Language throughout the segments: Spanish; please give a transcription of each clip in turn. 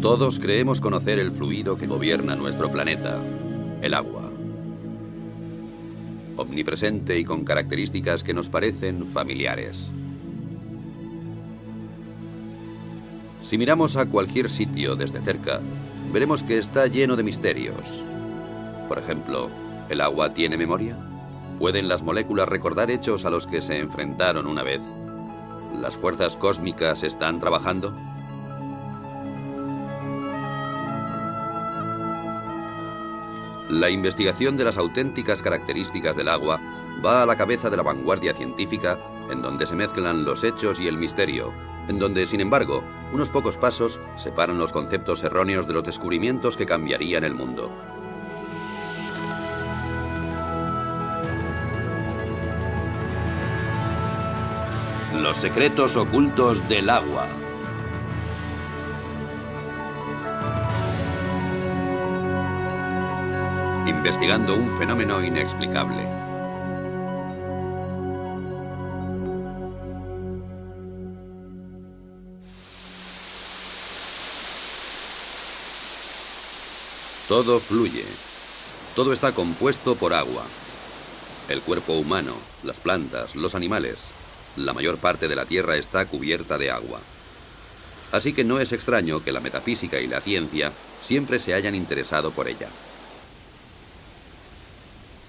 Todos creemos conocer el fluido que gobierna nuestro planeta, el agua. Omnipresente y con características que nos parecen familiares. Si miramos a cualquier sitio desde cerca, veremos que está lleno de misterios. Por ejemplo, ¿el agua tiene memoria? ¿Pueden las moléculas recordar hechos a los que se enfrentaron una vez? ¿Las fuerzas cósmicas están trabajando? La investigación de las auténticas características del agua va a la cabeza de la vanguardia científica, en donde se mezclan los hechos y el misterio, en donde, sin embargo, unos pocos pasos separan los conceptos erróneos de los descubrimientos que cambiarían el mundo. Los secretos ocultos del agua. Investigando un fenómeno inexplicable. Todo fluye. Todo está compuesto por agua. El cuerpo humano, las plantas, los animales. La mayor parte de la Tierra está cubierta de agua. Así que no es extraño que la metafísica y la ciencia siempre se hayan interesado por ella.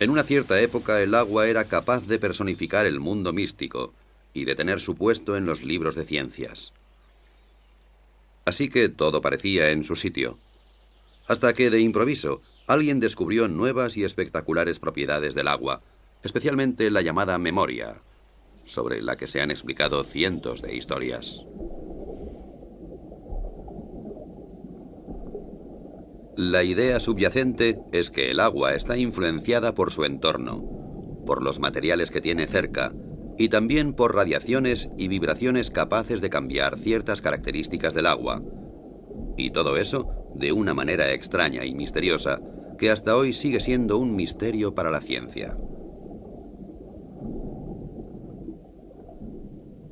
En una cierta época el agua era capaz de personificar el mundo místico y de tener su puesto en los libros de ciencias. Así que todo parecía en su sitio. Hasta que, de improviso, alguien descubrió nuevas y espectaculares propiedades del agua, especialmente la llamada memoria, sobre la que se han explicado cientos de historias. La idea subyacente es que el agua está influenciada por su entorno, por los materiales que tiene cerca, y también por radiaciones y vibraciones capaces de cambiar ciertas características del agua. Y todo eso de una manera extraña y misteriosa que hasta hoy sigue siendo un misterio para la ciencia.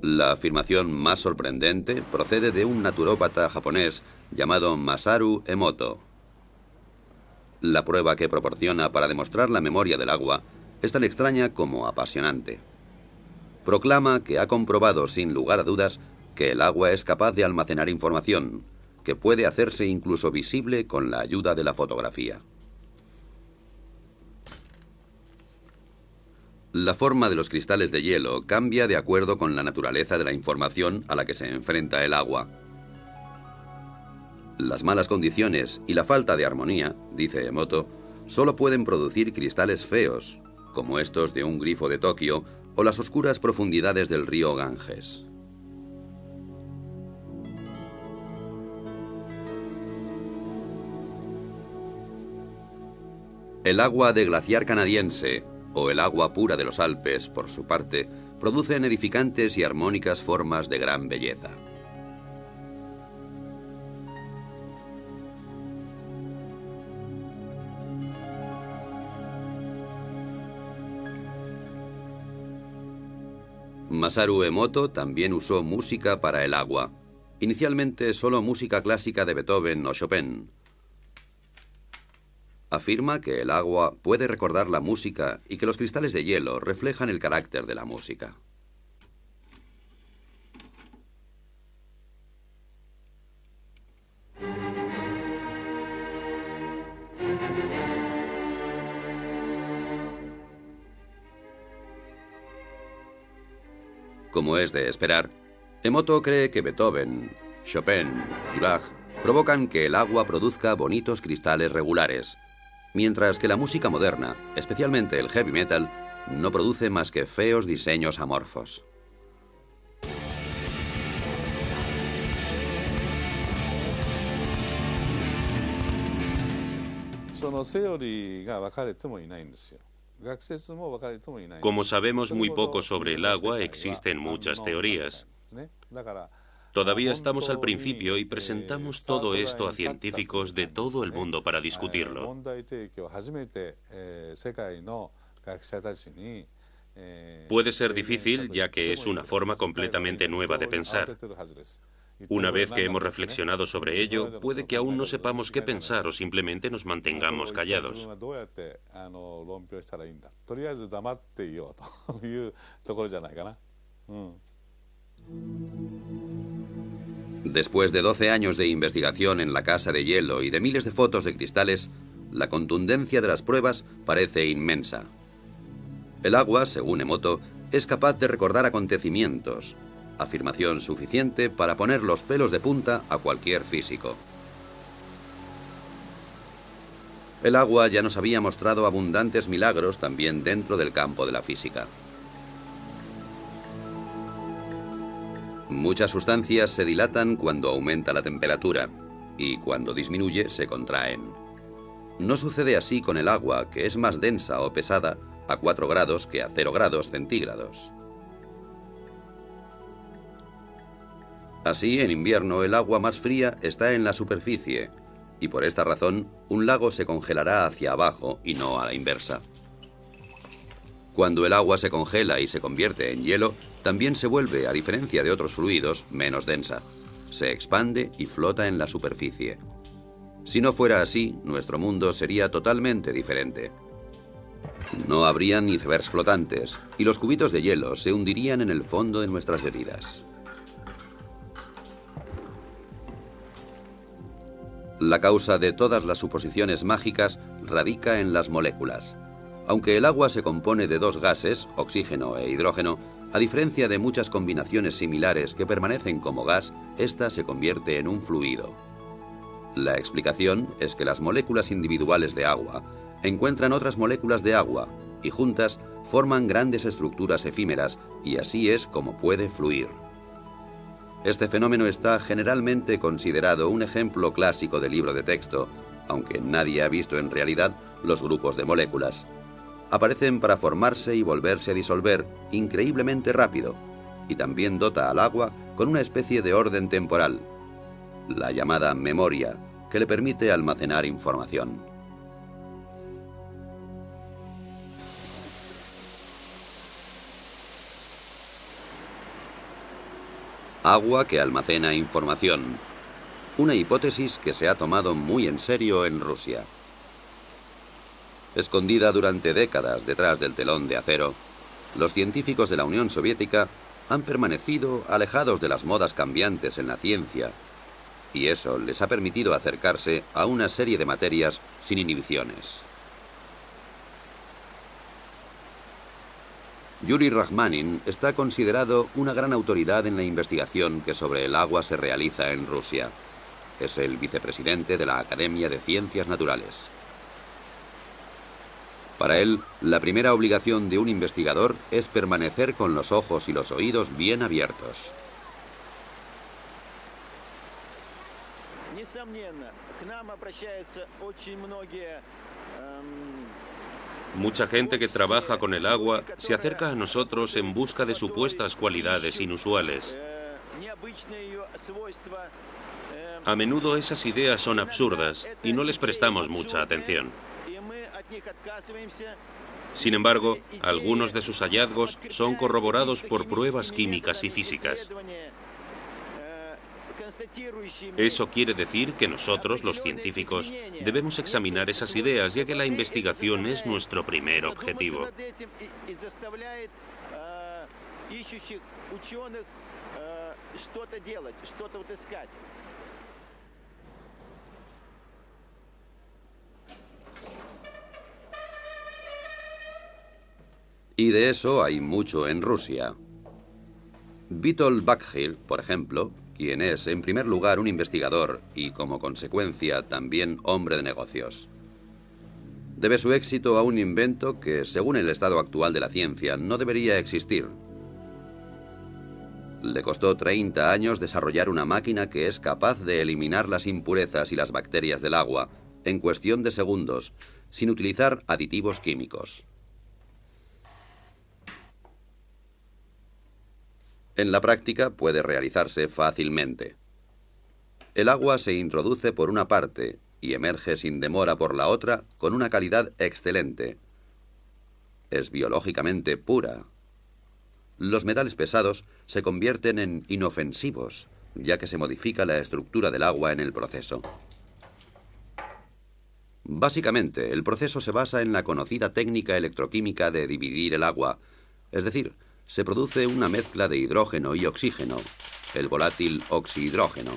La afirmación más sorprendente procede de un naturópata japonés llamado Masaru Emoto. La prueba que proporciona para demostrar la memoria del agua es tan extraña como apasionante. Proclama que ha comprobado sin lugar a dudas que el agua es capaz de almacenar información, que puede hacerse incluso visible con la ayuda de la fotografía. La forma de los cristales de hielo cambia de acuerdo con la naturaleza de la información a la que se enfrenta el agua. Las malas condiciones y la falta de armonía, dice Emoto, solo pueden producir cristales feos, como estos de un grifo de Tokio o las oscuras profundidades del río Ganges. El agua de glaciar canadiense, o el agua pura de los Alpes, por su parte, producen edificantes y armónicas formas de gran belleza. Masaru Emoto también usó música para el agua, inicialmente solo música clásica de Beethoven o Chopin. Afirma que el agua puede recordar la música y que los cristales de hielo reflejan el carácter de la música. Como es de esperar, Emoto cree que Beethoven, Chopin y Bach provocan que el agua produzca bonitos cristales regulares, mientras que la música moderna, especialmente el heavy metal, no produce más que feos diseños amorfos. Como sabemos muy poco sobre el agua, existen muchas teorías. Todavía estamos al principio y presentamos todo esto a científicos de todo el mundo para discutirlo. Puede ser difícil, ya que es una forma completamente nueva de pensar. Una vez que hemos reflexionado sobre ello, puede que aún no sepamos qué pensar o simplemente nos mantengamos callados. Después de 12 años de investigación en la casa de hielo y de miles de fotos de cristales, la contundencia de las pruebas parece inmensa. El agua, según Emoto, es capaz de recordar acontecimientos, afirmación suficiente para poner los pelos de punta a cualquier físico. El agua ya nos había mostrado abundantes milagros también dentro del campo de la física. Muchas sustancias se dilatan cuando aumenta la temperatura y cuando disminuye se contraen. No sucede así con el agua, que es más densa o pesada a 4 grados que a 0 grados centígrados. Así, en invierno, el agua más fría está en la superficie, y por esta razón, un lago se congelará hacia abajo y no a la inversa. Cuando el agua se congela y se convierte en hielo, también se vuelve, a diferencia de otros fluidos, menos densa. Se expande y flota en la superficie. Si no fuera así, nuestro mundo sería totalmente diferente. No habrían icebergs flotantes, y los cubitos de hielo se hundirían en el fondo de nuestras bebidas. La causa de todas las suposiciones mágicas radica en las moléculas. Aunque el agua se compone de 2 gases, oxígeno e hidrógeno, a diferencia de muchas combinaciones similares que permanecen como gas, esta se convierte en un fluido. La explicación es que las moléculas individuales de agua encuentran otras moléculas de agua y juntas forman grandes estructuras efímeras, y así es como puede fluir. Este fenómeno está generalmente considerado un ejemplo clásico de libro de texto, aunque nadie ha visto en realidad los grupos de moléculas. Aparecen para formarse y volverse a disolver increíblemente rápido, y también dota al agua con una especie de orden temporal, la llamada memoria, que le permite almacenar información. Agua que almacena información. Una hipótesis que se ha tomado muy en serio en Rusia. Escondida durante décadas detrás del telón de acero, los científicos de la Unión Soviética han permanecido alejados de las modas cambiantes en la ciencia, y eso les ha permitido acercarse a una serie de materias sin inhibiciones. Yuri Rachmanin está considerado una gran autoridad en la investigación que sobre el agua se realiza en Rusia. Es el vicepresidente de la Academia de Ciencias Naturales. Para él, la primera obligación de un investigador es permanecer con los ojos y los oídos bien abiertos. Mucha gente que trabaja con el agua se acerca a nosotros en busca de supuestas cualidades inusuales. A menudo esas ideas son absurdas y no les prestamos mucha atención. Sin embargo, algunos de sus hallazgos son corroborados por pruebas químicas y físicas. Eso quiere decir que nosotros, los científicos, debemos examinar esas ideas, ya que la investigación es nuestro primer objetivo. Y de eso hay mucho en Rusia. Witold Bakhir, por ejemplo, quien es en primer lugar un investigador y como consecuencia también hombre de negocios, debe su éxito a un invento que, según el estado actual de la ciencia, no debería existir. Le costó 30 años desarrollar una máquina que es capaz de eliminar las impurezas y las bacterias del agua en cuestión de segundos, sin utilizar aditivos químicos. En la práctica puede realizarse fácilmente. El agua se introduce por una parte y emerge sin demora por la otra con una calidad excelente. Es biológicamente pura. Los metales pesados se convierten en inofensivos ya que se modifica la estructura del agua en el proceso. Básicamente, el proceso se basa en la conocida técnica electroquímica de dividir el agua, es decir, se produce una mezcla de hidrógeno y oxígeno, el volátil oxihidrógeno.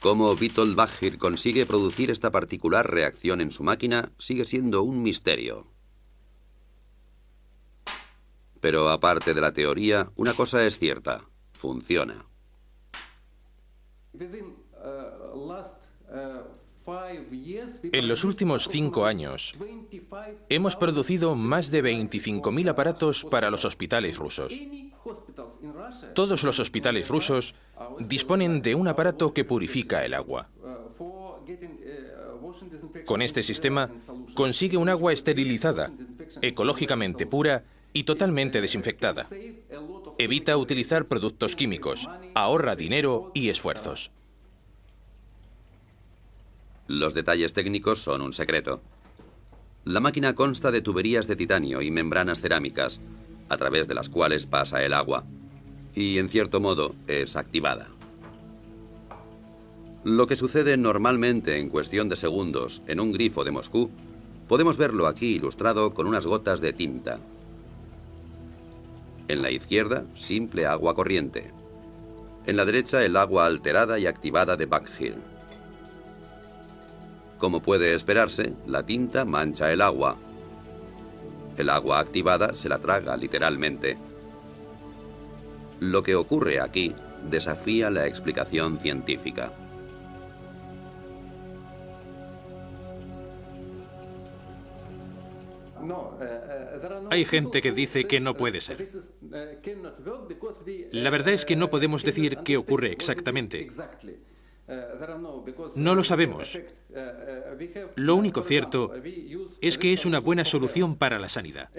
Cómo Witold Baggir consigue producir esta particular reacción en su máquina sigue siendo un misterio. Pero aparte de la teoría, una cosa es cierta: funciona. En los últimos 5 años, hemos producido más de 25.000 aparatos para los hospitales rusos. Todos los hospitales rusos disponen de un aparato que purifica el agua. Con este sistema, consigue un agua esterilizada, ecológicamente pura y totalmente desinfectada. Evita utilizar productos químicos, ahorra dinero y esfuerzos. Los detalles técnicos son un secreto. La máquina consta de tuberías de titanio y membranas cerámicas, a través de las cuales pasa el agua, y en cierto modo es activada. Lo que sucede normalmente en cuestión de segundos en un grifo de Moscú, podemos verlo aquí ilustrado con unas gotas de tinta. En la izquierda, simple agua corriente. En la derecha, el agua alterada y activada de Baggir. Como puede esperarse, la tinta mancha el agua. El agua activada se la traga literalmente. Lo que ocurre aquí desafía la explicación científica. Hay gente que dice que no puede ser. La verdad es que no podemos decir qué ocurre exactamente. No lo sabemos. Lo único cierto es que es una buena solución para la sanidad.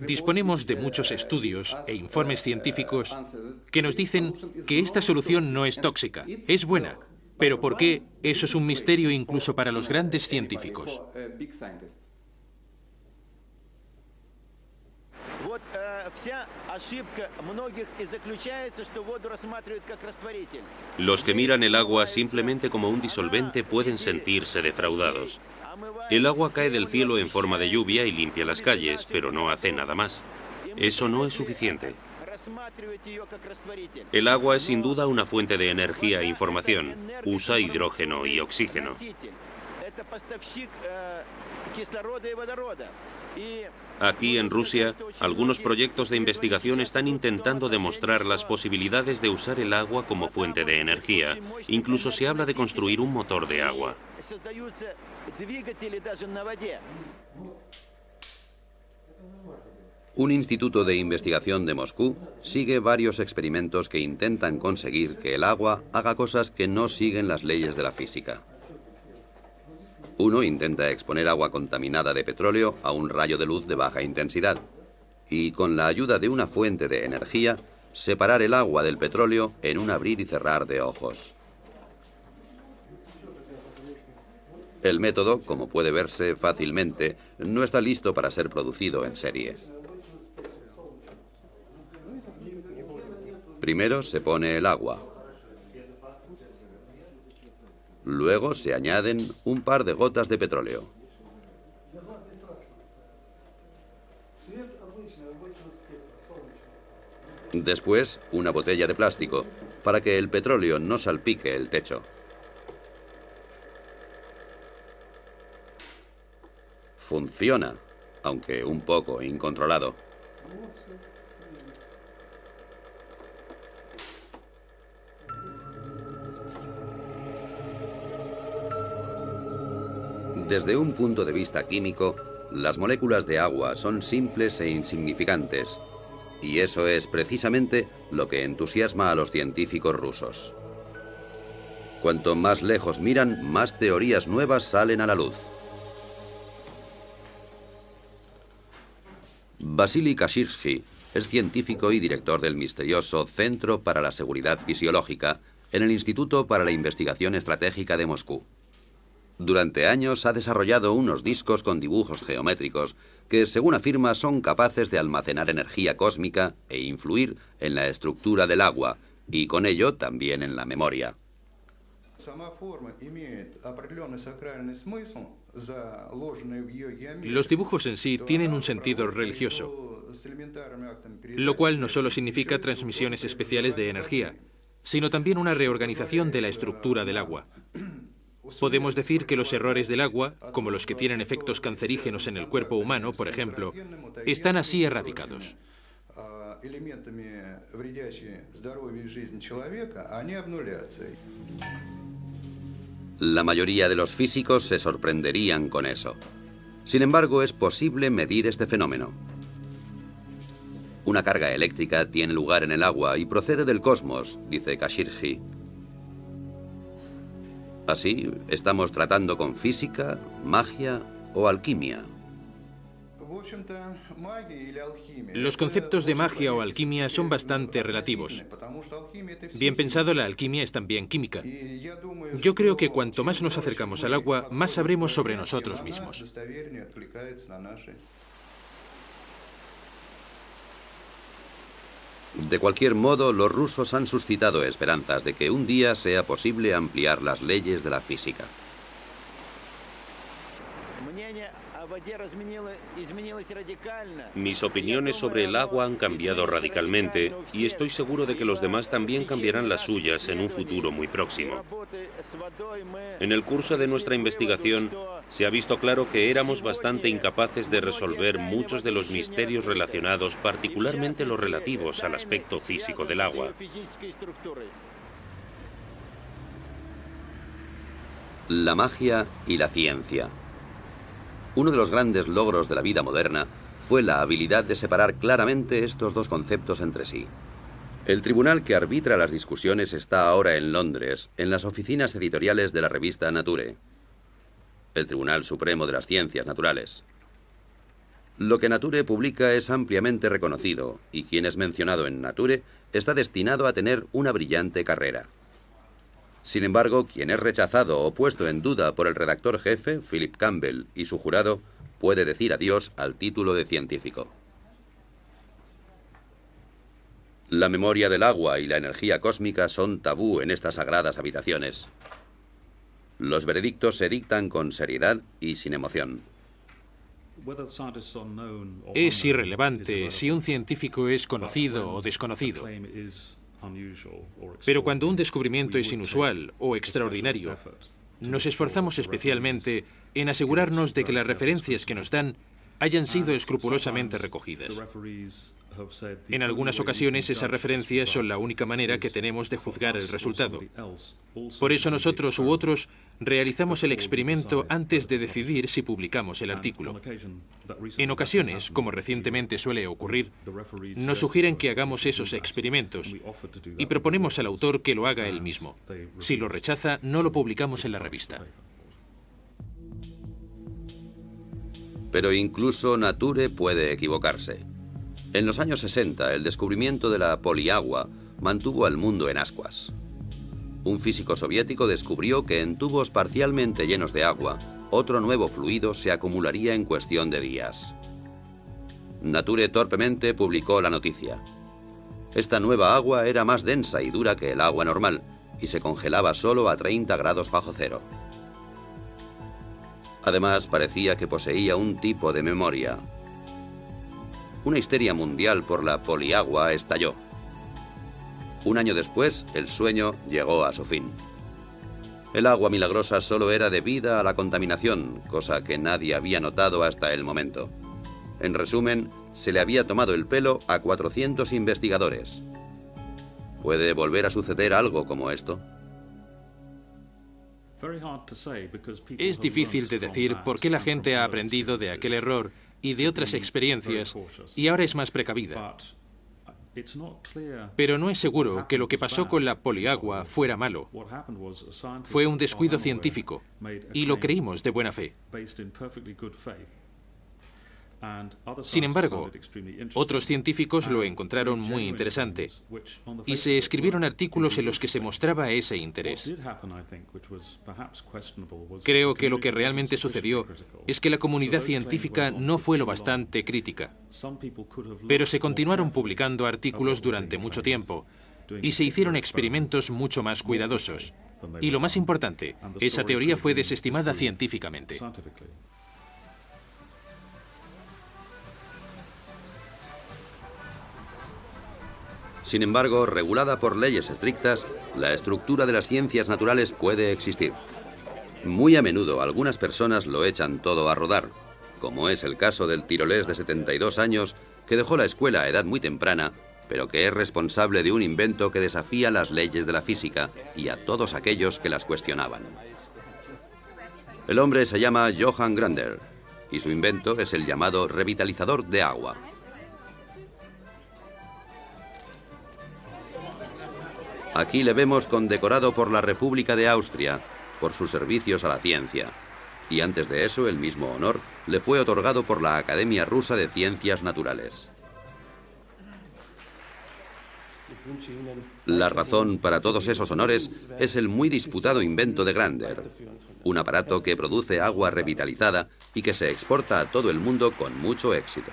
Disponemos de muchos estudios e informes científicos que nos dicen que esta solución no es tóxica, es buena. Pero ¿por qué? Eso es un misterio incluso para los grandes científicos. Los que miran el agua simplemente como un disolvente pueden sentirse defraudados. El agua cae del cielo en forma de lluvia y limpia las calles, pero no hace nada más. Eso no es suficiente. El agua es sin duda una fuente de energía e información. Usa hidrógeno y oxígeno. Aquí en Rusia, algunos proyectos de investigación están intentando demostrar las posibilidades de usar el agua como fuente de energía. Incluso se habla de construir un motor de agua. Un instituto de investigación de Moscú sigue varios experimentos que intentan conseguir que el agua haga cosas que no siguen las leyes de la física. Uno intenta exponer agua contaminada de petróleo a un rayo de luz de baja intensidad y, con la ayuda de una fuente de energía, separar el agua del petróleo en un abrir y cerrar de ojos. El método, como puede verse fácilmente, no está listo para ser producido en serie. Primero se pone el agua. Luego se añaden un par de gotas de petróleo. Después, una botella de plástico, para que el petróleo no salpique el techo. Funciona, aunque un poco incontrolado. Desde un punto de vista químico, las moléculas de agua son simples e insignificantes, y eso es precisamente lo que entusiasma a los científicos rusos. Cuanto más lejos miran, más teorías nuevas salen a la luz. Vasily Kashirsky es científico y director del misterioso Centro para la Seguridad Fisiológica en el Instituto para la Investigación Estratégica de Moscú. Durante años ha desarrollado unos discos con dibujos geométricos que, según afirma, son capaces de almacenar energía cósmica e influir en la estructura del agua, y con ello también en la memoria. Los dibujos en sí tienen un sentido religioso, lo cual no solo significa transmisiones especiales de energía, sino también una reorganización de la estructura del agua. Podemos decir que los errores del agua, como los que tienen efectos cancerígenos en el cuerpo humano, por ejemplo, están así erradicados. La mayoría de los físicos se sorprenderían con eso. Sin embargo, es posible medir este fenómeno. Una carga eléctrica tiene lugar en el agua y procede del cosmos, dice Kashirji. Así, ¿estamos tratando con física, magia o alquimia? Los conceptos de magia o alquimia son bastante relativos. Bien pensado, la alquimia es también química. Yo creo que cuanto más nos acercamos al agua, más sabremos sobre nosotros mismos. De cualquier modo, los rusos han suscitado esperanzas de que un día sea posible ampliar las leyes de la física. Mis opiniones sobre el agua han cambiado radicalmente y estoy seguro de que los demás también cambiarán las suyas en un futuro muy próximo. En el curso de nuestra investigación se ha visto claro que éramos bastante incapaces de resolver muchos de los misterios relacionados, particularmente los relativos al aspecto físico del agua. La magia y la ciencia. Uno de los grandes logros de la vida moderna fue la habilidad de separar claramente estos dos conceptos entre sí. El tribunal que arbitra las discusiones está ahora en Londres, en las oficinas editoriales de la revista Nature, el Tribunal Supremo de las Ciencias Naturales. Lo que Nature publica es ampliamente reconocido, y quien es mencionado en Nature está destinado a tener una brillante carrera. Sin embargo, quien es rechazado o puesto en duda por el redactor jefe, Philip Campbell, y su jurado, puede decir adiós al título de científico. La memoria del agua y la energía cósmica son tabú en estas sagradas habitaciones. Los veredictos se dictan con seriedad y sin emoción. Es irrelevante si un científico es conocido o desconocido. Pero cuando un descubrimiento es inusual o extraordinario, nos esforzamos especialmente en asegurarnos de que las referencias que nos dan hayan sido escrupulosamente recogidas. En algunas ocasiones esas referencias son la única manera que tenemos de juzgar el resultado. Por eso nosotros u otros realizamos el experimento antes de decidir si publicamos el artículo. En ocasiones, como recientemente suele ocurrir, nos sugieren que hagamos esos experimentos y proponemos al autor que lo haga él mismo. Si lo rechaza, no lo publicamos en la revista. Pero incluso Nature puede equivocarse. En los años 60, el descubrimiento de la poliagua mantuvo al mundo en ascuas. Un físico soviético descubrió que en tubos parcialmente llenos de agua, otro nuevo fluido se acumularía en cuestión de días. Nature torpemente publicó la noticia. Esta nueva agua era más densa y dura que el agua normal, y se congelaba solo a 30 grados bajo cero. Además, parecía que poseía un tipo de memoria. Una histeria mundial por la poliagua estalló. Un año después, el sueño llegó a su fin. El agua milagrosa solo era debida a la contaminación, cosa que nadie había notado hasta el momento. En resumen, se le había tomado el pelo a 400 investigadores. ¿Puede volver a suceder algo como esto? Es difícil de decir por qué la gente ha aprendido de aquel error y de otras experiencias y ahora es más precavida. Pero no es seguro que lo que pasó con la poliagua fuera malo. Fue un descuido científico y lo creímos de buena fe. Sin embargo, otros científicos lo encontraron muy interesante y se escribieron artículos en los que se mostraba ese interés. Creo que lo que realmente sucedió es que la comunidad científica no fue lo bastante crítica, pero se continuaron publicando artículos durante mucho tiempo y se hicieron experimentos mucho más cuidadosos. Y lo más importante, esa teoría fue desestimada científicamente. Sin embargo, regulada por leyes estrictas, la estructura de las ciencias naturales puede existir. Muy a menudo algunas personas lo echan todo a rodar, como es el caso del tirolés de 72 años que dejó la escuela a edad muy temprana, pero que es responsable de un invento que desafía las leyes de la física y a todos aquellos que las cuestionaban. El hombre se llama Johann Grander y su invento es el llamado revitalizador de agua. Aquí le vemos condecorado por la República de Austria por sus servicios a la ciencia. Y antes de eso, el mismo honor le fue otorgado por la Academia Rusa de Ciencias Naturales. La razón para todos esos honores es el muy disputado invento de Grander, un aparato que produce agua revitalizada y que se exporta a todo el mundo con mucho éxito.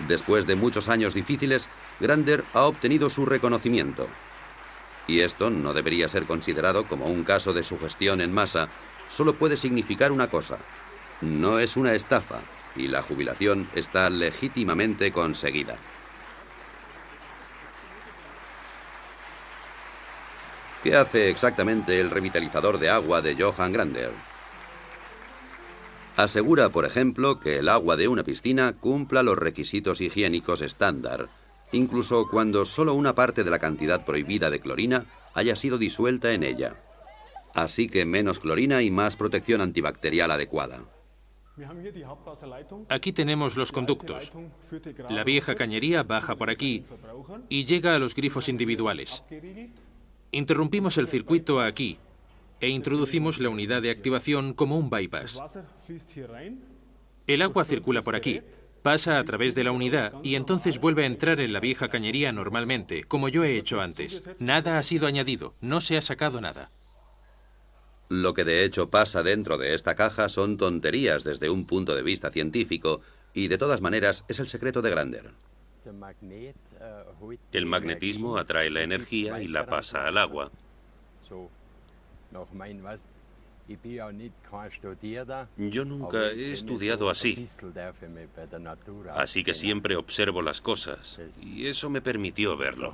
Después de muchos años difíciles, Grander ha obtenido su reconocimiento. Y esto no debería ser considerado como un caso de sugestión en masa, solo puede significar una cosa: no es una estafa y la jubilación está legítimamente conseguida. ¿Qué hace exactamente el revitalizador de agua de Johann Grander? Asegura, por ejemplo, que el agua de una piscina cumpla los requisitos higiénicos estándar, incluso cuando solo una parte de la cantidad prohibida de clorina haya sido disuelta en ella. Así que menos clorina y más protección antibacterial adecuada. Aquí tenemos los conductos. La vieja cañería baja por aquí y llega a los grifos individuales. Interrumpimos el circuito aquí e introducimos la unidad de activación como un bypass. El agua circula por aquí, pasa a través de la unidad y entonces vuelve a entrar en la vieja cañería normalmente, como yo he hecho antes. Nada ha sido añadido, no se ha sacado nada. Lo que de hecho pasa dentro de esta caja son tonterías desde un punto de vista científico y de todas maneras es el secreto de Grander. El magnetismo atrae la energía y la pasa al agua. Yo nunca he estudiado así que siempre observo las cosas y eso me permitió verlo.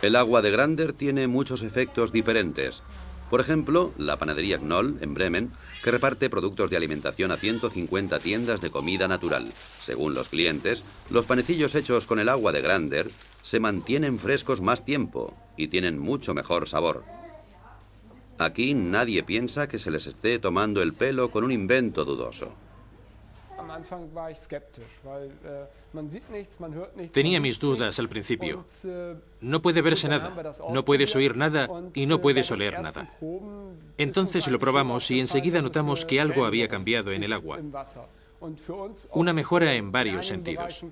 El agua de Grander tiene muchos efectos diferentes. Por ejemplo, la panadería Knoll, en Bremen, que reparte productos de alimentación a 150 tiendas de comida natural. Según los clientes, los panecillos hechos con el agua de Grander se mantienen frescos más tiempo y tienen mucho mejor sabor. Aquí nadie piensa que se les esté tomando el pelo con un invento dudoso. Tenía mis dudas al principio. No puede verse nada, no puedes oír nada y no puedes oler nada. Entonces lo probamos y enseguida notamos que algo había cambiado en el agua. Una mejora en varios sentidos.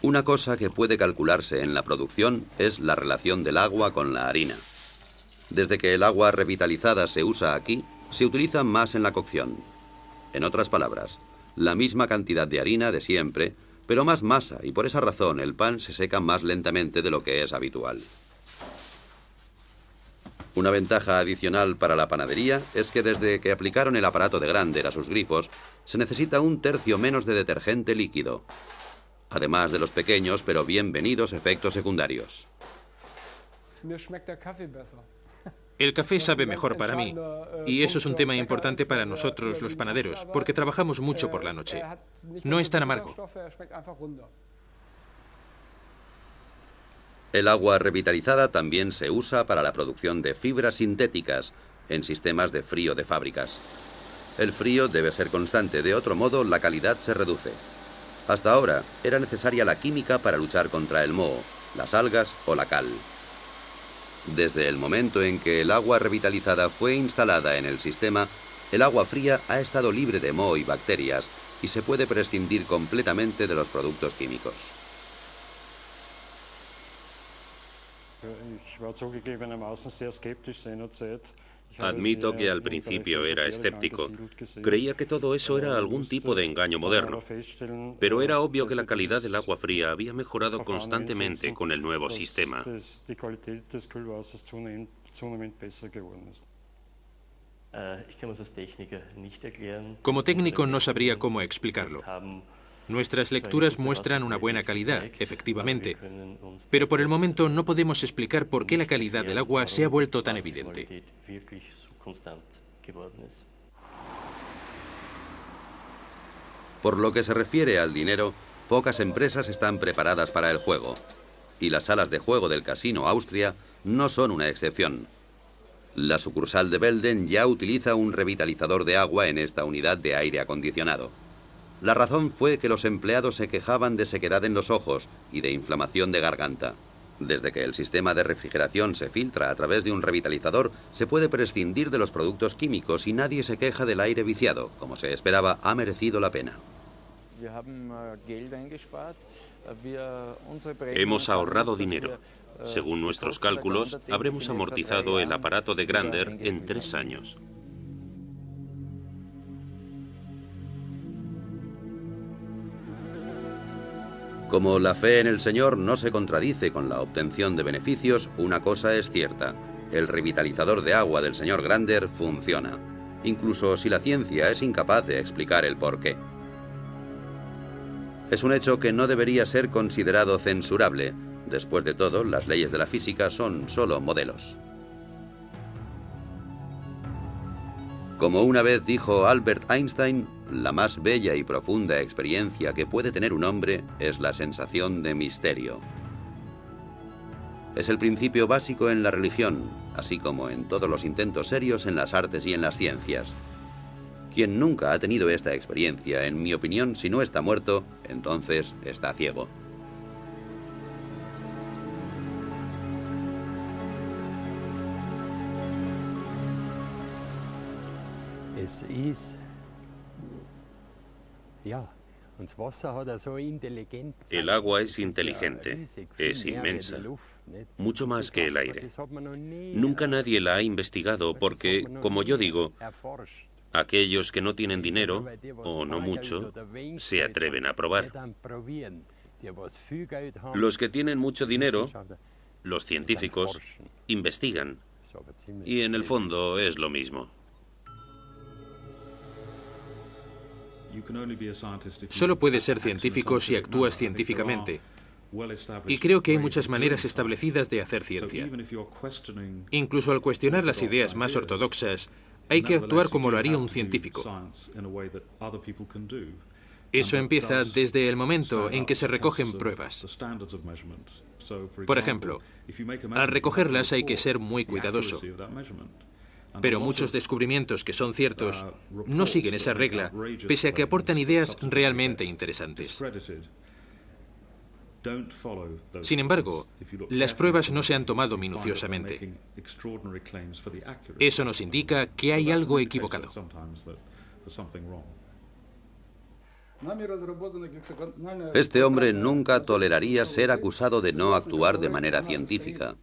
Una cosa que puede calcularse en la producción es la relación del agua con la harina. Desde que el agua revitalizada se usa aquí, se utiliza más en la cocción. En otras palabras, la misma cantidad de harina de siempre, pero más masa, y por esa razón el pan se seca más lentamente de lo que es habitual. Una ventaja adicional para la panadería es que desde que aplicaron el aparato de Grander a sus grifos, se necesita 1/3 menos de detergente líquido, además de los pequeños pero bienvenidos efectos secundarios. El café sabe mejor para mí, y eso es un tema importante para nosotros los panaderos, porque trabajamos mucho por la noche. No es tan amargo. El agua revitalizada también se usa para la producción de fibras sintéticas, en sistemas de frío de fábricas. El frío debe ser constante, de otro modo la calidad se reduce. Hasta ahora era necesaria la química para luchar contra el moho, las algas o la cal. Desde el momento en que el agua revitalizada fue instalada en el sistema, el agua fría ha estado libre de moho y bacterias y se puede prescindir completamente de los productos químicos. Admito que al principio era escéptico. Creía que todo eso era algún tipo de engaño moderno. Pero era obvio que la calidad del agua fría había mejorado constantemente con el nuevo sistema. Como técnico no sabría cómo explicarlo. Nuestras lecturas muestran una buena calidad, efectivamente, pero por el momento no podemos explicar por qué la calidad del agua se ha vuelto tan evidente. Por lo que se refiere al dinero, pocas empresas están preparadas para el juego, y las salas de juego del Casino Austria no son una excepción. La sucursal de Belden ya utiliza un revitalizador de agua en esta unidad de aire acondicionado. La razón fue que los empleados se quejaban de sequedad en los ojos y de inflamación de garganta. Desde que el sistema de refrigeración se filtra a través de un revitalizador, se puede prescindir de los productos químicos y nadie se queja del aire viciado. Como se esperaba, ha merecido la pena. Hemos ahorrado dinero. Según nuestros cálculos, habremos amortizado el aparato de Grander en 3 años. Como la fe en el Señor no se contradice con la obtención de beneficios, una cosa es cierta: el revitalizador de agua del señor Grander funciona, incluso si la ciencia es incapaz de explicar el porqué. Es un hecho que no debería ser considerado censurable. Después de todo, las leyes de la física son solo modelos. Como una vez dijo Albert Einstein, la más bella y profunda experiencia que puede tener un hombre es la sensación de misterio. Es el principio básico en la religión, así como en todos los intentos serios en las artes y en las ciencias. Quien nunca ha tenido esta experiencia, en mi opinión, si no está muerto, entonces está ciego. El agua es inteligente, es inmensa, mucho más que el aire. Nunca nadie la ha investigado porque, como yo digo, aquellos que no tienen dinero, o no mucho, se atreven a probar. Los que tienen mucho dinero, los científicos, investigan. Y en el fondo es lo mismo. Solo puedes ser científico si actúas científicamente. Y creo que hay muchas maneras establecidas de hacer ciencia. Incluso al cuestionar las ideas más ortodoxas, hay que actuar como lo haría un científico. Eso empieza desde el momento en que se recogen pruebas. Por ejemplo, al recogerlas hay que ser muy cuidadoso. Pero muchos descubrimientos que son ciertos no siguen esa regla, pese a que aportan ideas realmente interesantes. Sin embargo, las pruebas no se han tomado minuciosamente. Eso nos indica que hay algo equivocado. Este hombre nunca toleraría ser acusado de no actuar de manera científica.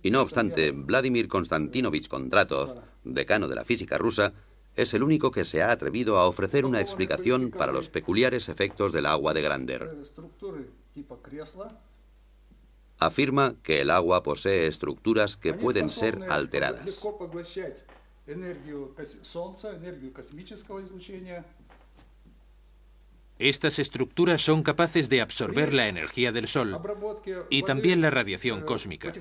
Y no obstante, Vladimir Konstantinovich Kondratov, decano de la física rusa, es el único que se ha atrevido a ofrecer una explicación para los peculiares efectos del agua de Grander. Afirma que el agua posee estructuras que pueden ser alteradas. Estas estructuras son capaces de absorber la energía del Sol y también la radiación cósmica.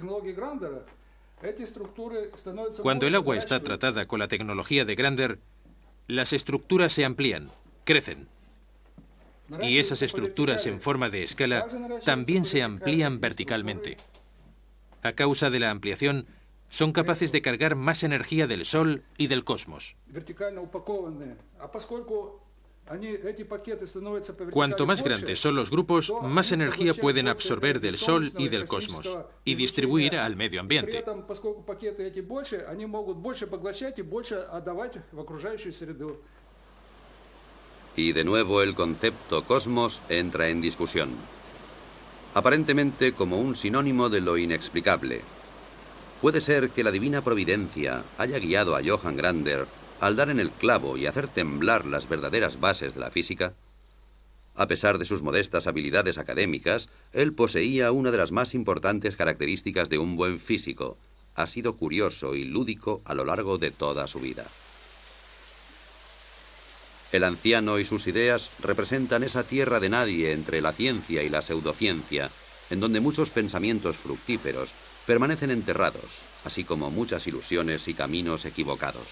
Cuando el agua está tratada con la tecnología de Grander, las estructuras se amplían, crecen. Y esas estructuras en forma de escala también se amplían verticalmente. A causa de la ampliación, son capaces de cargar más energía del Sol y del cosmos. Cuanto más grandes son los grupos, más energía pueden absorber del Sol y del cosmos y distribuir al medio ambiente. Y de nuevo el concepto cosmos entra en discusión, aparentemente como un sinónimo de lo inexplicable. ¿Puede ser que la divina providencia haya guiado a Johann Grander al dar en el clavo y hacer temblar las verdaderas bases de la física? A pesar de sus modestas habilidades académicas, él poseía una de las más importantes características de un buen físico. Ha sido curioso y lúdico a lo largo de toda su vida. El anciano y sus ideas representan esa tierra de nadie entre la ciencia y la pseudociencia, en donde muchos pensamientos fructíferos permanecen enterrados, así como muchas ilusiones y caminos equivocados.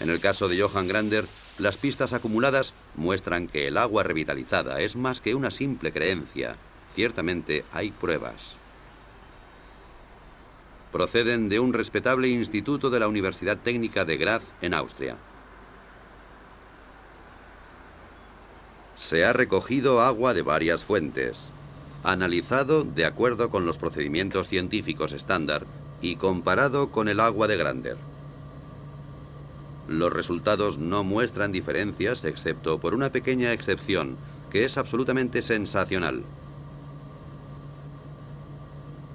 En el caso de Johann Grander, las pistas acumuladas muestran que el agua revitalizada es más que una simple creencia. Ciertamente hay pruebas. Proceden de un respetable instituto de la Universidad Técnica de Graz, en Austria. Se ha recogido agua de varias fuentes, analizado de acuerdo con los procedimientos científicos estándar y comparado con el agua de Grander. Los resultados no muestran diferencias excepto por una pequeña excepción, que es absolutamente sensacional.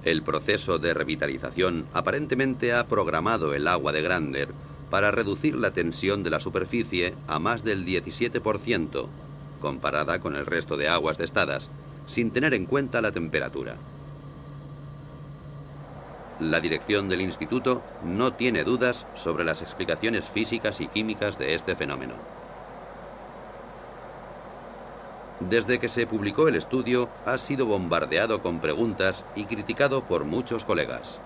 El proceso de revitalización aparentemente ha programado el agua de Grander para reducir la tensión de la superficie a más del 17%, comparada con el resto de aguas testadas, sin tener en cuenta la temperatura. La dirección del instituto no tiene dudas sobre las explicaciones físicas y químicas de este fenómeno. Desde que se publicó el estudio, ha sido bombardeado con preguntas y criticado por muchos colegas.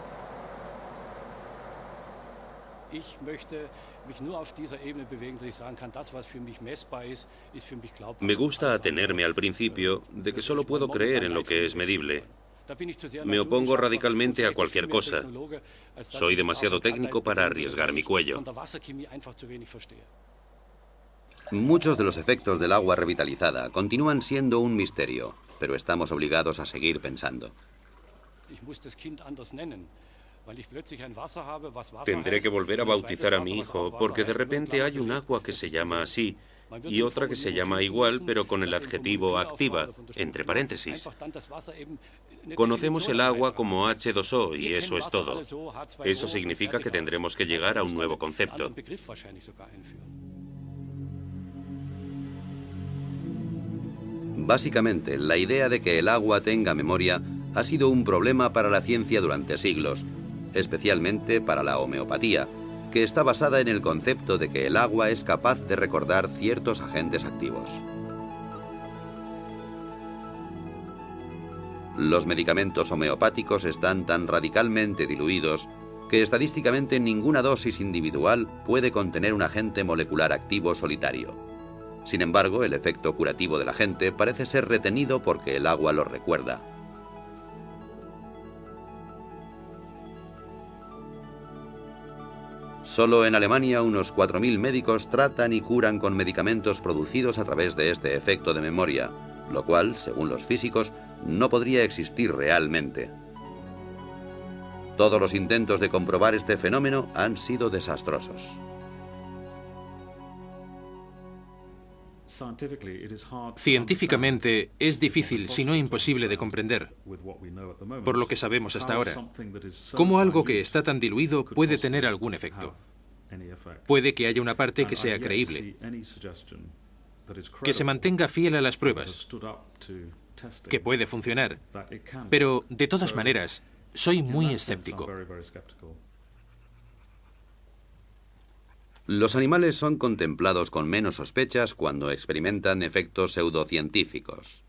Me gusta atenerme al principio de que solo puedo creer en lo que es medible. Me opongo radicalmente a cualquier cosa. Soy demasiado técnico para arriesgar mi cuello. Muchos de los efectos del agua revitalizada continúan siendo un misterio, pero estamos obligados a seguir pensando. Tendré que volver a bautizar a mi hijo, porque de repente hay un agua que se llama así, y otra que se llama igual, pero con el adjetivo activa, entre paréntesis. Conocemos el agua como H2O y eso es todo. Eso significa que tendremos que llegar a un nuevo concepto. Básicamente, la idea de que el agua tenga memoria ha sido un problema para la ciencia durante siglos, especialmente para la homeopatía, que está basada en el concepto de que el agua es capaz de recordar ciertos agentes activos. Los medicamentos homeopáticos están tan radicalmente diluidos que estadísticamente ninguna dosis individual puede contener un agente molecular activo solitario. Sin embargo, el efecto curativo del agente parece ser retenido porque el agua lo recuerda. Solo en Alemania unos 4.000 médicos tratan y curan con medicamentos producidos a través de este efecto de memoria, lo cual, según los físicos, no podría existir realmente. Todos los intentos de comprobar este fenómeno han sido desastrosos. Científicamente es difícil, si no imposible, de comprender, por lo que sabemos hasta ahora, cómo algo que está tan diluido puede tener algún efecto. Puede que haya una parte que sea creíble, que se mantenga fiel a las pruebas, que puede funcionar, pero de todas maneras, soy muy escéptico. Los animales son contemplados con menos sospechas cuando experimentan efectos pseudocientíficos.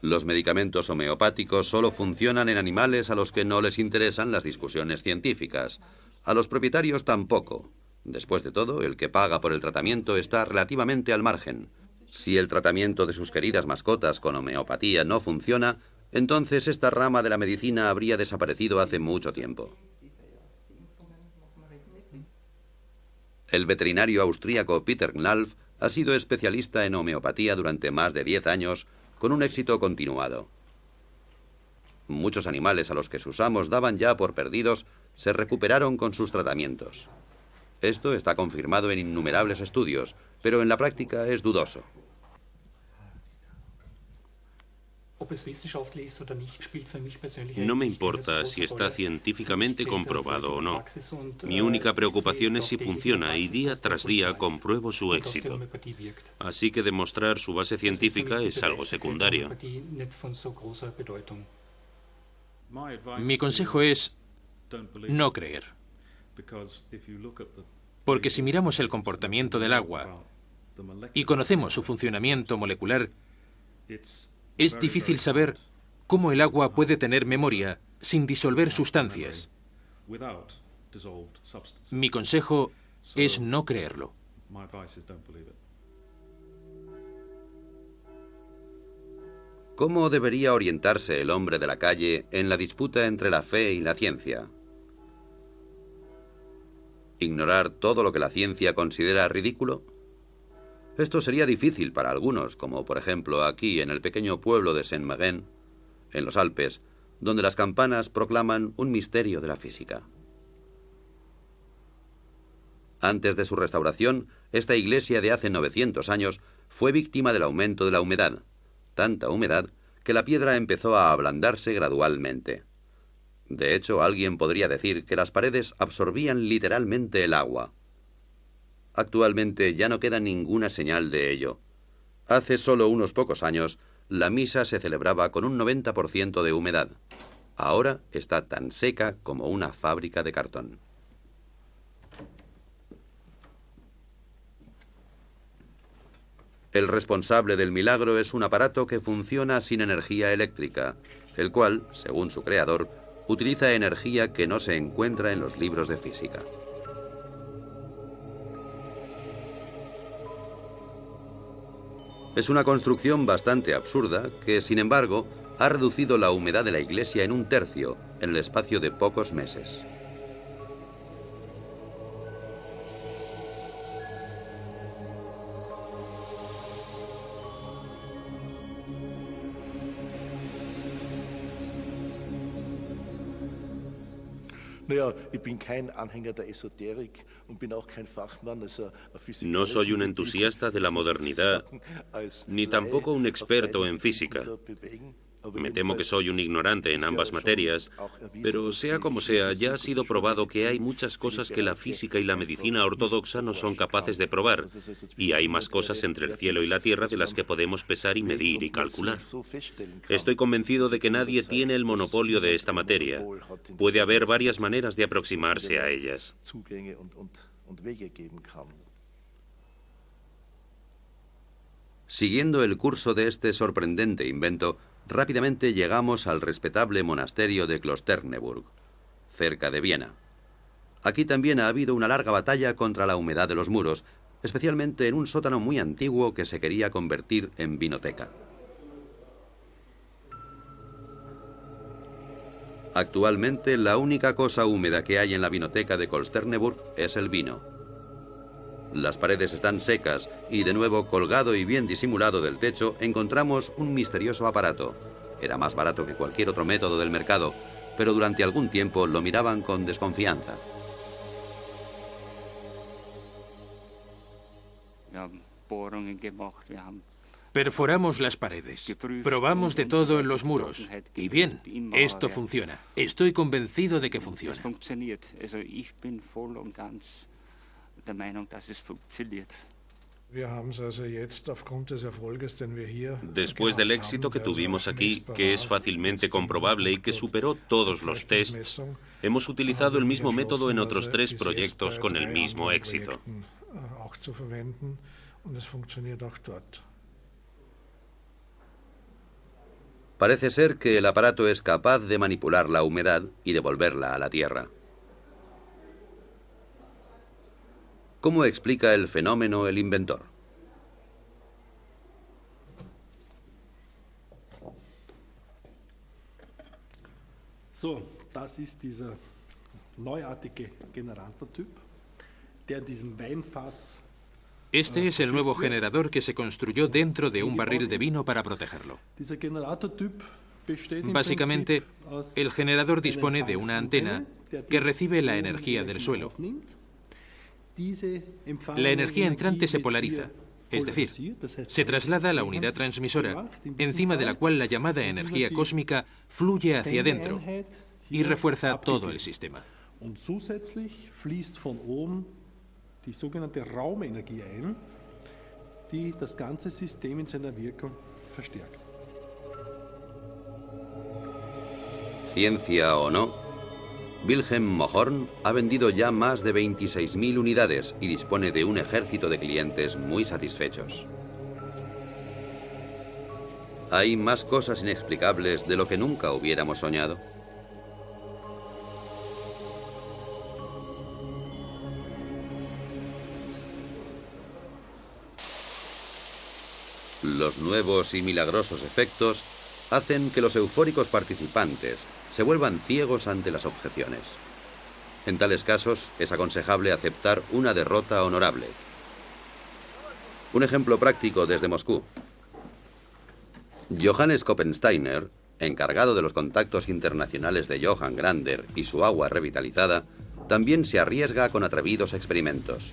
Los medicamentos homeopáticos solo funcionan en animales a los que no les interesan las discusiones científicas. A los propietarios tampoco. Después de todo, el que paga por el tratamiento está relativamente al margen. Si el tratamiento de sus queridas mascotas con homeopatía no funciona, entonces esta rama de la medicina habría desaparecido hace mucho tiempo. El veterinario austríaco Peter Knalf ha sido especialista en homeopatía durante más de 10 años, con un éxito continuado. Muchos animales a los que sus amos daban ya por perdidos se recuperaron con sus tratamientos. Esto está confirmado en innumerables estudios, pero en la práctica es dudoso. No me importa si está científicamente comprobado o no. Mi única preocupación es si funciona y día tras día compruebo su éxito. Así que demostrar su base científica es algo secundario. Mi consejo es no creer. Porque si miramos el comportamiento del agua y conocemos su funcionamiento molecular, es difícil saber cómo el agua puede tener memoria sin disolver sustancias. Mi consejo es no creerlo. ¿Cómo debería orientarse el hombre de la calle en la disputa entre la fe y la ciencia? ¿Ignorar todo lo que la ciencia considera ridículo? Esto sería difícil para algunos, como por ejemplo aquí en el pequeño pueblo de Saint-Marin, en los Alpes, donde las campanas proclaman un misterio de la física. Antes de su restauración, esta iglesia de hace 900 años fue víctima del aumento de la humedad, tanta humedad que la piedra empezó a ablandarse gradualmente. De hecho, alguien podría decir que las paredes absorbían literalmente el agua. Actualmente ya no queda ninguna señal de ello. Hace solo unos pocos años, la misa se celebraba con un 90% de humedad. Ahora está tan seca como una fábrica de cartón. El responsable del milagro es un aparato que funciona sin energía eléctrica, el cual, según su creador, utiliza energía que no se encuentra en los libros de física. Es una construcción bastante absurda que, sin embargo, ha reducido la humedad de la iglesia en un tercio en el espacio de pocos meses. No soy un entusiasta de la modernidad, ni tampoco un experto en física. Me temo que soy un ignorante en ambas materias, pero sea como sea, ya ha sido probado que hay muchas cosas que la física y la medicina ortodoxa no son capaces de probar, y hay más cosas entre el cielo y la tierra de las que podemos pesar y medir y calcular. Estoy convencido de que nadie tiene el monopolio de esta materia. Puede haber varias maneras de aproximarse a ellas. Siguiendo el curso de este sorprendente invento, rápidamente llegamos al respetable monasterio de Klosterneuburg, cerca de Viena. Aquí también ha habido una larga batalla contra la humedad de los muros, especialmente en un sótano muy antiguo que se quería convertir en vinoteca. Actualmente, la única cosa húmeda que hay en la vinoteca de Klosterneuburg es el vino. Las paredes están secas y, de nuevo, colgado y bien disimulado del techo, encontramos un misterioso aparato. Era más barato que cualquier otro método del mercado, pero durante algún tiempo lo miraban con desconfianza. Perforamos las paredes, probamos de todo en los muros. Y bien, esto funciona. Estoy convencido de que funciona. Después del éxito que tuvimos aquí, que es fácilmente comprobable y que superó todos los tests, hemos utilizado el mismo método en otros 3 proyectos con el mismo éxito. Parece ser que el aparato es capaz de manipular la humedad y devolverla a la tierra. ¿Cómo explica el fenómeno el inventor? Das ist dieser neuartige Generatortyp, der in diesem Weinfass. Este es el nuevo generador que se construyó dentro de un barril de vino para protegerlo. Básicamente, el generador dispone de una antena que recibe la energía del suelo. La energía entrante se polariza, es decir, se traslada a la unidad transmisora, encima de la cual la llamada energía cósmica fluye hacia adentro y refuerza todo el sistema. Die sogenannte Raumenergie ein, die das ganze System in seiner Wirkung verstärkt. Ciencia o no, Wilhelm Mohrn ha vendido ya más de 26.000 unidades y dispone de un ejército de clientes muy satisfechos. ¿Hay más cosas inexplicables de lo que nunca hubiéramos soñado? Los nuevos y milagrosos efectos hacen que los eufóricos participantes se vuelvan ciegos ante las objeciones. En tales casos es aconsejable aceptar una derrota honorable. Un ejemplo práctico desde Moscú. Johannes Koppensteiner, encargado de los contactos internacionales de Johann Grander y su agua revitalizada, también se arriesga con atrevidos experimentos.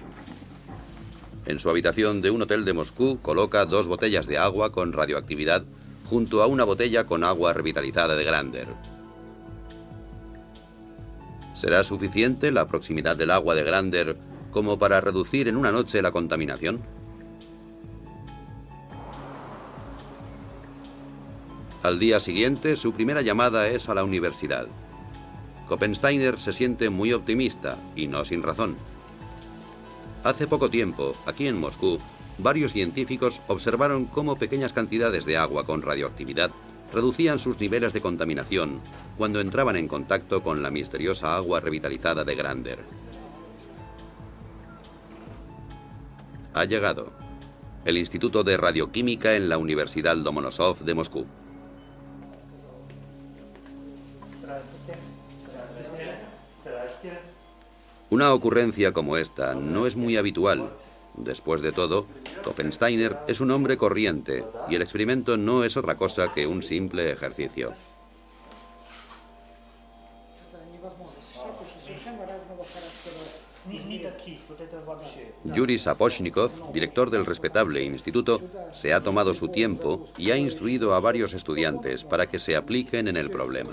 En su habitación de un hotel de Moscú coloca 2 botellas de agua con radioactividad junto a una botella con agua revitalizada de Grander. ¿Será suficiente la proximidad del agua de Grander como para reducir en una noche la contaminación? Al día siguiente, su primera llamada es a la universidad. Koppensteiner se siente muy optimista, y no sin razón. Hace poco tiempo, aquí en Moscú, varios científicos observaron cómo pequeñas cantidades de agua con radioactividad reducían sus niveles de contaminación cuando entraban en contacto con la misteriosa agua revitalizada de Grander. Ha llegado el Instituto de Radioquímica en la Universidad Lomonosov de Moscú. Una ocurrencia como esta no es muy habitual. Después de todo, Koppensteiner es un hombre corriente y el experimento no es otra cosa que un simple ejercicio. Yuri Sapochnikov, director del respetable instituto, se ha tomado su tiempo y ha instruido a varios estudiantes para que se apliquen en el problema.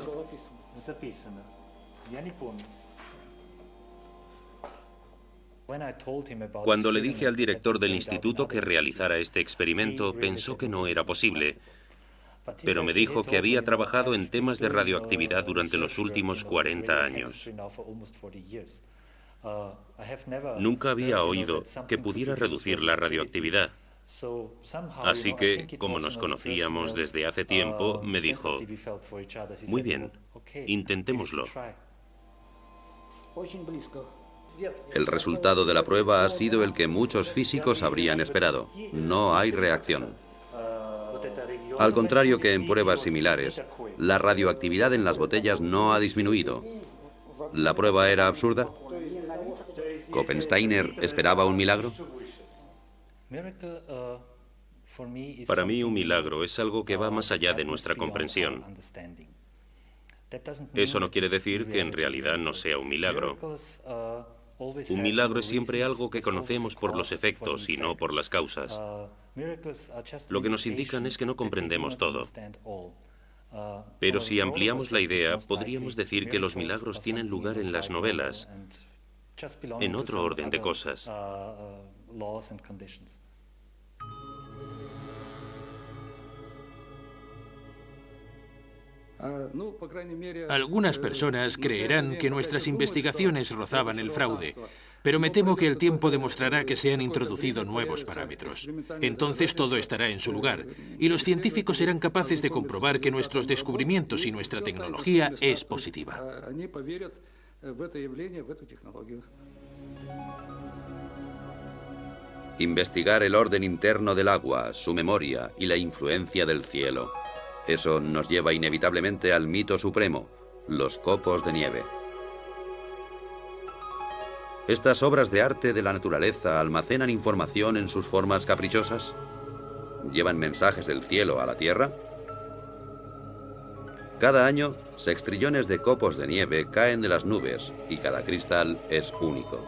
Cuando le dije al director del instituto que realizara este experimento, pensó que no era posible, pero me dijo que había trabajado en temas de radioactividad durante los últimos 40 años. Nunca había oído que pudiera reducir la radioactividad. Así que, como nos conocíamos desde hace tiempo, me dijo, muy bien, intentémoslo. El resultado de la prueba ha sido el que muchos físicos habrían esperado. No hay reacción. Al contrario que en pruebas similares, la radioactividad en las botellas no ha disminuido. ¿La prueba era absurda? ¿Koppensteiner esperaba un milagro? Para mí, un milagro es algo que va más allá de nuestra comprensión. Eso no quiere decir que en realidad no sea un milagro. Un milagro es siempre algo que conocemos por los efectos y no por las causas. Lo que nos indican es que no comprendemos todo. Pero si ampliamos la idea, podríamos decir que los milagros tienen lugar en las novelas, en otro orden de cosas. Algunas personas creerán que nuestras investigaciones rozaban el fraude, pero me temo que el tiempo demostrará que se han introducido nuevos parámetros. Entonces todo estará en su lugar, y los científicos serán capaces de comprobar que nuestros descubrimientos y nuestra tecnología es positiva. Investigar el orden interno del agua, su memoria y la influencia del cielo. Eso nos lleva inevitablemente al mito supremo. los copos de nieve. ¿Estas obras de arte de la naturaleza almacenan información en sus formas caprichosas? ¿Llevan mensajes del cielo a la tierra? Cada año, sextrillones de copos de nieve caen de las nubes y cada cristal es único.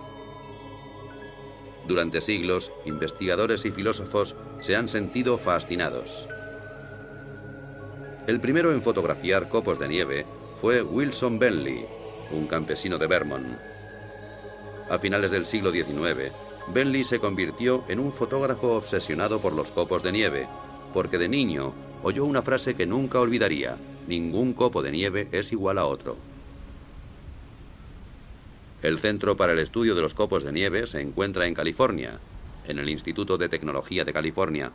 Durante siglos, investigadores y filósofos se han sentido fascinados. El primero en fotografiar copos de nieve fue Wilson Bentley, un campesino de Vermont. A finales del siglo XIX, Bentley se convirtió en un fotógrafo obsesionado por los copos de nieve, porque de niño oyó una frase que nunca olvidaría: ningún copo de nieve es igual a otro. El Centro para el Estudio de los Copos de Nieve se encuentra en California, en el Instituto de Tecnología de California,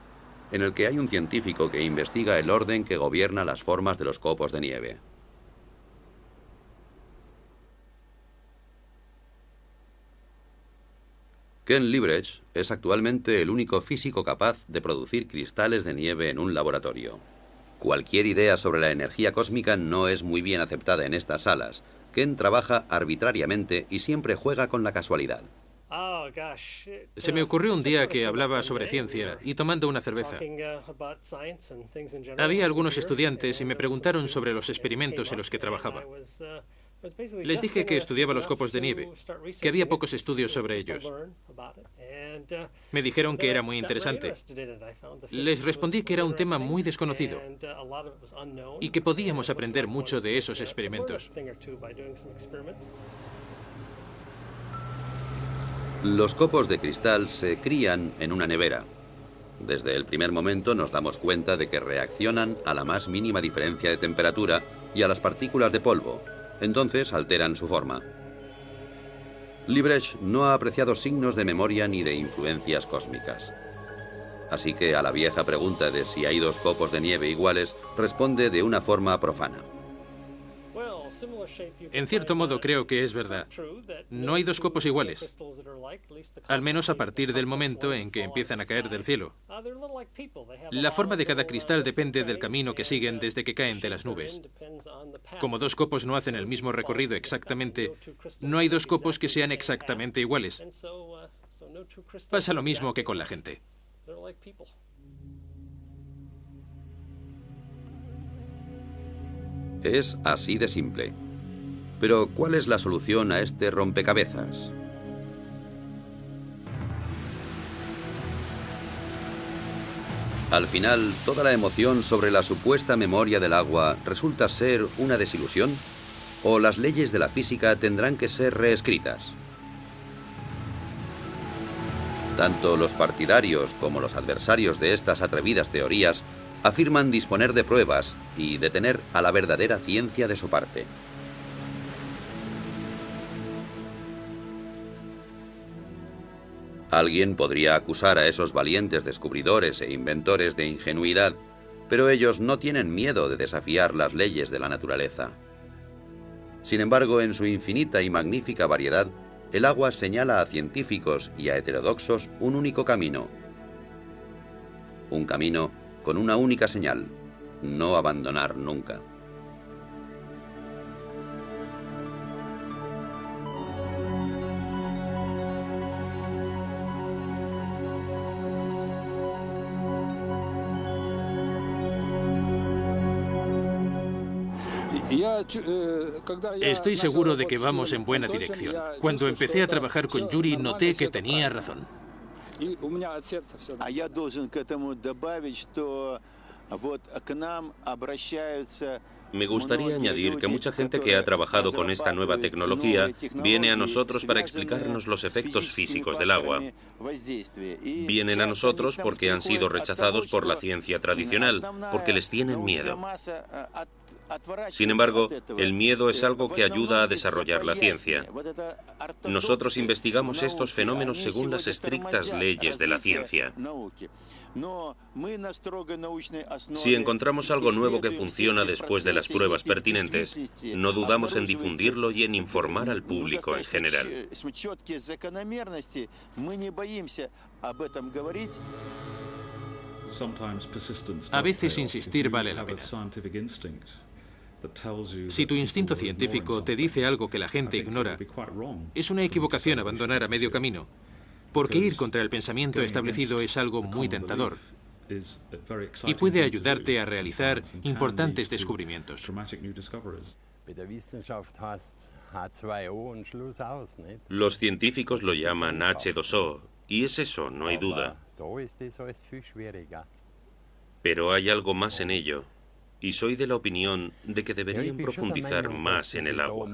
en el que hay un científico que investiga el orden que gobierna las formas de los copos de nieve. Ken Liebrecht es actualmente el único físico capaz de producir cristales de nieve en un laboratorio. Cualquier idea sobre la energía cósmica no es muy bien aceptada en estas salas. Ken trabaja arbitrariamente y siempre juega con la casualidad. Se me ocurrió un día que hablaba sobre ciencia y tomando una cerveza. Había algunos estudiantes y me preguntaron sobre los experimentos en los que trabajaba. Les dije que estudiaba los copos de nieve, que había pocos estudios sobre ellos. Me dijeron que era muy interesante. Les respondí que era un tema muy desconocido y que podíamos aprender mucho de esos experimentos. Los copos de cristal se crían en una nevera. Desde el primer momento nos damos cuenta de que reaccionan a la más mínima diferencia de temperatura y a las partículas de polvo. Entonces alteran su forma. Liebrecht no ha apreciado signos de memoria ni de influencias cósmicas. Así que a la vieja pregunta de si hay dos copos de nieve iguales, responde de una forma profana. En cierto modo creo que es verdad. No hay dos copos iguales, al menos a partir del momento en que empiezan a caer del cielo. La forma de cada cristal depende del camino que siguen desde que caen de las nubes. Como dos copos no hacen el mismo recorrido exactamente, no hay dos copos que sean exactamente iguales. Pasa lo mismo que con la gente. Es así de simple. Pero, ¿cuál es la solución a este rompecabezas? Al final, ¿toda la emoción sobre la supuesta memoria del agua resulta ser una desilusión? ¿O las leyes de la física tendrán que ser reescritas? Tanto los partidarios como los adversarios de estas atrevidas teorías afirman disponer de pruebas y de tener a la verdadera ciencia de su parte. Alguien podría acusar a esos valientes descubridores e inventores de ingenuidad, pero ellos no tienen miedo de desafiar las leyes de la naturaleza. Sin embargo, en su infinita y magnífica variedad, el agua señala a científicos y a heterodoxos un único camino. Un camino con una única señal: no abandonar nunca. Estoy seguro de que vamos en buena dirección. Cuando empecé a trabajar con Yuri, noté que tenía razón. Me gustaría añadir que mucha gente que ha trabajado con esta nueva tecnología viene a nosotros para explicarnos los efectos físicos del agua. Vienen a nosotros porque han sido rechazados por la ciencia tradicional, porque les tienen miedo. Sin embargo, el miedo es algo que ayuda a desarrollar la ciencia. Nosotros investigamos estos fenómenos según las estrictas leyes de la ciencia. Si encontramos algo nuevo que funciona después de las pruebas pertinentes, no dudamos en difundirlo y en informar al público en general. A veces insistir vale la pena. Si tu instinto científico te dice algo que la gente ignora, es una equivocación abandonar a medio camino, porque ir contra el pensamiento establecido es algo muy tentador y puede ayudarte a realizar importantes descubrimientos. Los científicos lo llaman H2O, y es eso, no hay duda. Pero hay algo más en ello, y soy de la opinión de que deberían profundizar más en el agua.